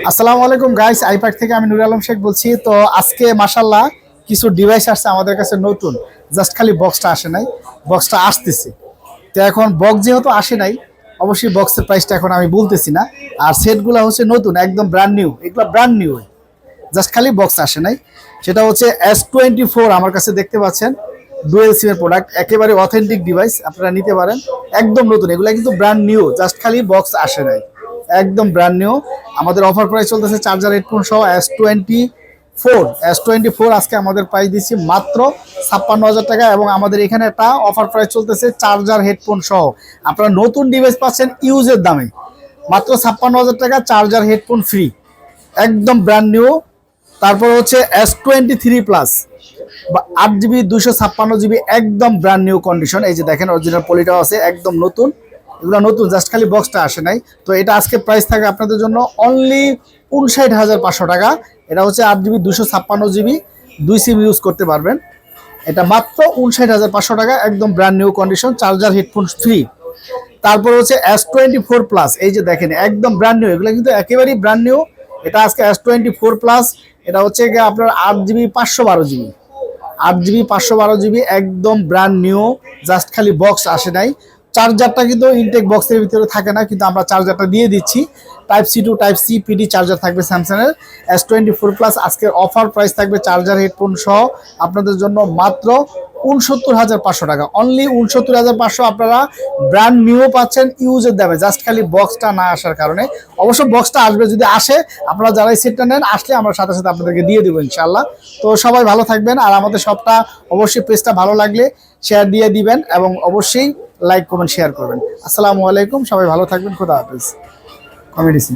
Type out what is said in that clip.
আসসালামু আলাইকুম guys, I-PAC থেকে আমি নুর আলম শেখ বলছি। তো আজকে মাশাল্লাহ কিছু ডিভাইস আসছে আমাদের কাছে নতুন। জাস্ট খালি বক্সটা আসে নাই, বক্সটা আসতেছে। তো এখন বক্স যেহেতু আসে নাই, অবশ্যই বক্সের প্রাইসটা এখন আমি বলতেছি না। আর সেটগুলো হচ্ছে নতুন, একদম ব্র্যান্ড নিউ, এগুলো ব্র্যান্ড নিউ, জাস্ট খালি বক্স আসে নাই। সেটা হচ্ছে S24 আমার কাছে দেখতে পাচ্ছেন, ডুয়েল সিমের প্রোডাক্ট, একেবারে অথেন্টিক ডিভাইস, আপনারা নিতে পারেন। একদম নতুন, এগুলো কিন্তু ব্র্যান্ড নিউ, জাস্ট খালি বক্স আসে নাই, একদম ব্র্যান্ড নিউ। আমাদের অফার প্রাইস চলতেছে চার্জার হেডফোন সহ S24 আজকে আমাদের প্রাইস দিচ্ছি মাত্র 56,000 টাকা। এবং আমাদের এখানে একটা অফার প্রাইস চলতেছে চার্জার হেডফোন সহ, আপনারা নতুন ডিভাইস পাচ্ছেন ইউজের দামে মাত্র 56,000 টাকা, চার্জার হেডফোন ফ্রি, একদম ব্র্যান্ড নিউ। তারপর হচ্ছে S23 প্লাস 8 GB 256 GB, একদম ব্র্যান্ড নিউ কন্ডিশন। এই যে দেখেন অরিজিনাল পলিটাও আছে, একদম নতুন, এগুলো নতুন, জাস্ট খালি বক্সটা আসে নাই। তো এটা আজকে প্রাইস থাকে আপনাদের জন্য অনলি 59,500 টাকা। এটা হচ্ছে 8 GB 256 GB, 2 সিম ইউজ করতে পারবেন। এটা মাত্র 59,500 টাকা, একদম brand new condition, charger headphone free. তারপর হচ্ছে S24 প্লাস, এই যে দেখেন একদম ব্র্যান্ড নিউ, এগুলো কিন্তু একেবারেই ব্র্যান্ড নিউ। এটা আজকে S24 প্লাস, এটা হচ্ছে গিয়ে আপনার 8 GB 512 GB, 8 GB 512 GB, একদম ব্র্যান্ড নিউ, জাস্ট খালি বক্স আসে নাই। চার্জারটা কিন্তু ইনটেক বক্সের ভিতরে থাকে না, কিন্তু আমরা চার্জারটা দিয়ে দিচ্ছি। Type-C two Type-C PD charger থাকবে স্যামসাংয়ের। S24 প্লাস আজকের অফার প্রাইস থাকবে চার্জার হেডফোন সহ আপনাদের জন্য মাত্র 69,500 টাকা, অনলি 69,500। আপনারা ব্র্যান্ড নিউ পাচ্ছেন ইউজের দামে, জাস্ট খালি বক্সটা না আসার কারণে। অবশ্য বক্সটা আসবে, যদি আসে আপনারা যারা এই সেটটা নেন, আসলে আমরা সাথে সাথে আপনাদেরকে দিয়ে দেবো ইনশাল্লাহ। তো সবাই ভালো থাকবেন, আর আমাদের সবটা অবশ্যই পেজটা ভালো লাগলে শেয়ার দিয়ে দিবেন, এবং অবশ্যই লাইক কমেন্ট শেয়ার করবেন। আসসালামু আলাইকুম, সবাই ভালো থাকবেন, খোদা হাফেজ। কমেডিসি।